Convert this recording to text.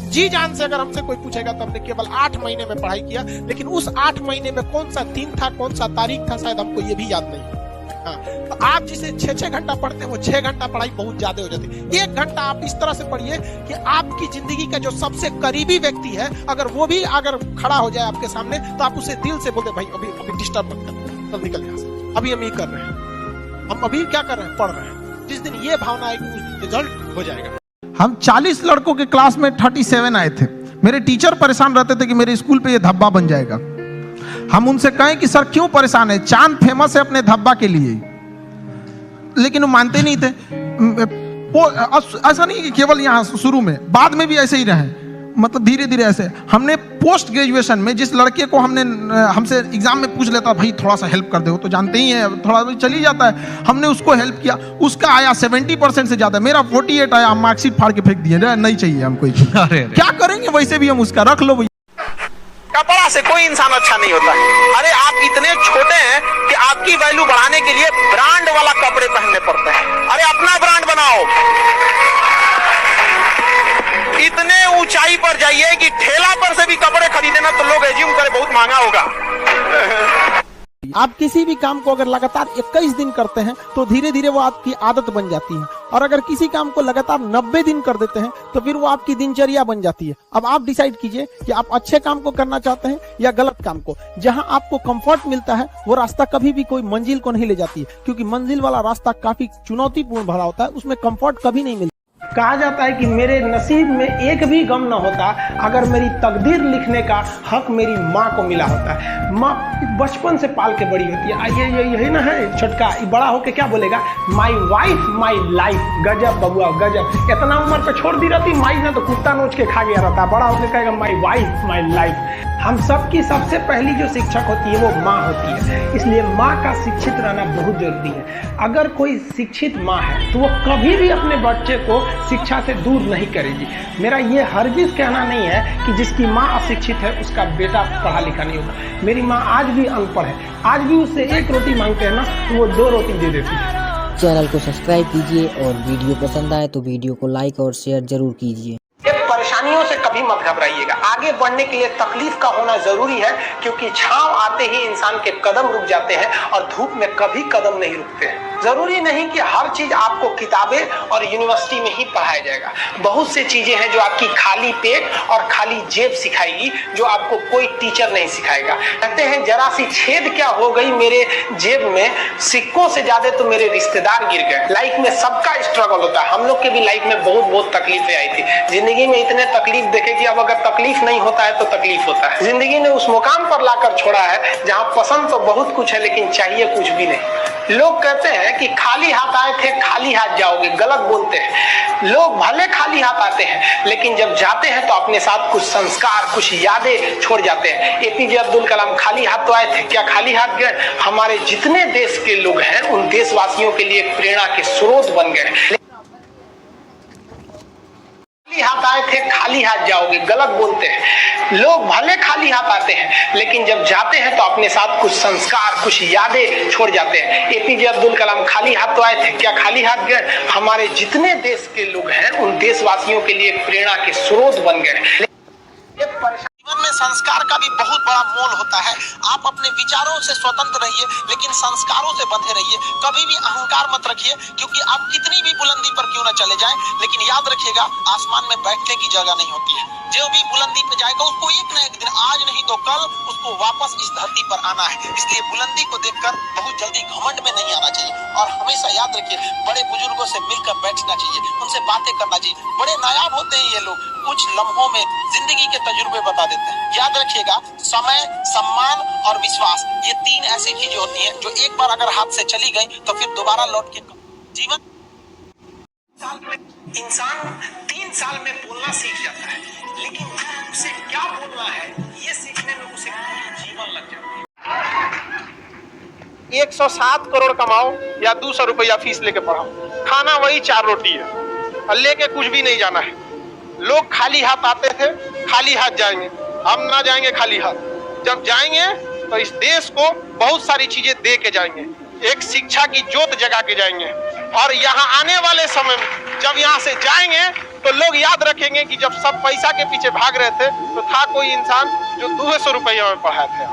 जी जान से अगर हमसे कोई पूछेगा तो हमने केवल 8 महीने में पढ़ाई किया, लेकिन उस 8 महीने में कौन सा दिन था, कौन सा तारीख था, शायद हमको ये भी याद नहीं। हाँ, तो आप जिसे 6-6 घंटा पढ़ते हैं वो 6 घंटा पढ़ाई बहुत ज्यादा हो जाती है। 1 घंटा आप इस तरह से पढ़िए कि आपकी जिंदगी का जो सबसे करीबी व्यक्ति है, अगर वो भी अगर खड़ा हो जाए आपके सामने तो आप उसे दिल से बोलते भाई अभी डिस्टर्ब मत कर, तब निकल यहाँ से, अभी हम ये कर रहे हैं, हम अभी क्या कर रहे हैं, पढ़ रहे हैं। जिस दिन ये भावना आएगी रिजल्ट हो जाएगा। हम 40 लड़कों के क्लास में 37 आए थे। मेरे टीचर परेशान रहते थे कि मेरे स्कूल पे ये धब्बा बन जाएगा। हम उनसे कहें कि सर क्यों परेशान है, चांद फेमस है अपने धब्बा के लिए, लेकिन वो मानते नहीं थे। ऐसा नहीं कि केवल यहाँ शुरू में, बाद में भी ऐसे ही रहे, मतलब धीरे धीरे ऐसे। हमने पोस्ट ग्रेजुएशन में जिस लड़के को हमसे एग्जाम में पूछ लेता भाई थोड़ा सा हेल्प कर दे, वो तो जानते ही है थोड़ा चली जाता है, हमने उसको हेल्प किया, उसका आया 70% से ज्यादा, मेरा 48 आया, हम मार्कशीट फाड़ के फेंक दिए, नहीं चाहिए हमको। क्या करेंगे, वैसे भी हम उसका रख लो। कपड़ा से कोई इंसान अच्छा नहीं होता। अरे आप इतने छोटे हैं कि आपकी वैल्यू बढ़ाने के लिए ब्रांड वाला कपड़े पहनने पड़ते हैं। अरे अपना ब्रांड बनाओ। इतने ऊंचाई पर जाइए कि ठेला पर से भी कपड़े खरीदे ना तो लोग एज्यूम करे बहुत महंगा होगा। आप किसी भी काम को अगर लगातार 21 दिन करते हैं तो धीरे धीरे वो आपकी आदत बन जाती है, और अगर किसी काम को लगातार 90 दिन कर देते हैं तो फिर वो आपकी दिनचर्या बन जाती है। अब आप डिसाइड कीजिए कि आप अच्छे काम को करना चाहते हैं या गलत काम को। जहां आपको कंफर्ट मिलता है वो रास्ता कभी भी कोई मंजिल को नहीं ले जाती है, क्योंकि मंजिल वाला रास्ता काफी चुनौतीपूर्ण भरा होता है, उसमें कंफर्ट कभी नहीं मिलता। कहा जाता है कि मेरे नसीब में एक भी गम न होता अगर मेरी तकदीर लिखने का हक मेरी माँ को मिला होता है। माँ बचपन से पाल के बड़ी होती है। यही ना है छोटका, बड़ा होके क्या बोलेगा, माई वाइफ माई लाइफ। गजब बबुआ गजब, इतना उम्र पे छोड़ दी रहती माई ने तो कुत्ता नोच के खा गया रहता, बड़ा होके कहेगा माई वाइफ माई लाइफ। हम सबकी सबसे पहली जो शिक्षक होती है वो माँ होती है, इसलिए माँ का शिक्षित रहना बहुत जरूरी है। अगर कोई शिक्षित माँ है तो वो कभी भी अपने बच्चे को शिक्षा से दूर नहीं करेगी। मेरा ये हरगिज कहना नहीं है कि जिसकी माँ अशिक्षित है उसका बेटा पढ़ा लिखा नहीं होगा। मेरी माँ आज भी अनपढ़ है, आज भी उससे 1 रोटी मांगते हैं ना तो वो 2 रोटी दे देती है। चैनल को सब्सक्राइब कीजिए और वीडियो पसंद आए तो वीडियो को लाइक और शेयर जरूर कीजिए। परेशानियों से कभी मत घबराइएगा। आगे बढ़ने के लिए तकलीफ का होना जरूरी है, क्योंकि छांव आते ही इंसान के कदम रुक जाते हैं और धूप में कभी कदम नहीं रुकते हैं। जरूरी नहीं कि हर चीज आपको किताबें और यूनिवर्सिटी में ही पढ़ाया जाएगा। बहुत सी चीजें हैं जो आपकी खाली पेट और खाली जेब सिखाएगी, जो आपको कोई टीचर नहीं सिखाएगा। कहते हैं जरा सी छेद क्या हो गई मेरे जेब में, सिक्कों से ज्यादा तो मेरे रिश्तेदार गिर गए। लाइफ में सबका स्ट्रगल होता है। हम लोग के भी लाइफ में बहुत तकलीफें आई थी। जिंदगी में इतने तकलीफ देखे कि अब अगर तकलीफ नहीं होता है तो तकलीफ होता है। जिंदगी ने उस मुकाम पर लाकर छोड़ा है जहां पसंद तो बहुत कुछ है लेकिन चाहिए कुछ भी नहीं। लोग कहते हैं कि खाली हाथ आए थे खाली हाथ जाओगे, गलत बोलते हैं। लोग भले खाली हाथ आते हैं लेकिन जब जाते हैं तो अपने साथ कुछ संस्कार, कुछ यादें छोड़ जाते हैं। एपीजे अब्दुल कलाम खाली हाथ तो आए थे, क्या खाली हाथ गए? हमारे जितने देश के लोग हैं उन देशवासियों के लिए प्रेरणा के स्रोत बन गए। खाली हाथ आए थे खाली हाथ जाओगे, गलत बोलते हैं। लोग भले खाली हाथ आते हैं लेकिन जब जाते हैं तो अपने साथ कुछ संस्कार, कुछ यादें छोड़ जाते हैं। एपीजे अब्दुल कलाम खाली हाथ तो आए थे, क्या खाली हाथ गए? हमारे जितने देश के लोग हैं उन देशवासियों के लिए प्रेरणा के स्रोत बन गए। जीवन में संस्कार का भी बहुत बड़ा मोल होता है। आप अपने विचारों से स्वतंत्र रहिए लेकिन संस्कारों से बंधे रहिए। कभी भी अहंकार मत रखिए, क्योंकि आप कितनी भी बुलंदी पर क्यों ना चले जाएं, लेकिन याद रखिएगा आसमान में बैठने की जगह नहीं होती है। जो भी बुलंदी पे जाएगा उसको एक ना एक दिन, आज नहीं तो कल, उसको वापस इस धरती पर आना है। इसलिए बुलंदी को देखकर बहुत जल्दी घमंड में नहीं आना चाहिए और हमेशा याद रखिए बड़े बुजुर्गों से मिलकर बैठना चाहिए, उनसे बातें करना चाहिए। बड़े नायाब होते हैं ये लोग, कुछ लम्हों में जिंदगी के तजुर्बे बता देते हैं। याद रखिएगा समय, सम्मान और विश्वास, ये 3 ऐसी चीजें होती हैं जो एक बार अगर हाथ से चली गई तो फिर दोबारा लौट के जीवन। इंसान 3 साल में बोलना सीख जाता है, लेकिन उसे क्या बोलना है ये सीखने में उसे पूरी जीवन लग जाता है। 107 करोड़ कमाओ या 200 रुपया फीस लेके पढ़ाओ, खाना वही 4 रोटी है और लेके कुछ भी नहीं जाना है। लोग खाली हाथ आते थे, खाली हाथ जाएंगे। हम ना जाएंगे खाली हाथ। जब जाएंगे तो इस देश को बहुत सारी चीजें दे के जाएंगे, एक शिक्षा की जोत जगा के जाएंगे। और यहाँ आने वाले समय में जब यहाँ से जाएंगे तो लोग याद रखेंगे कि जब सब पैसा के पीछे भाग रहे थे तो था कोई इंसान जो 200 रुपया में पढ़ाए थे।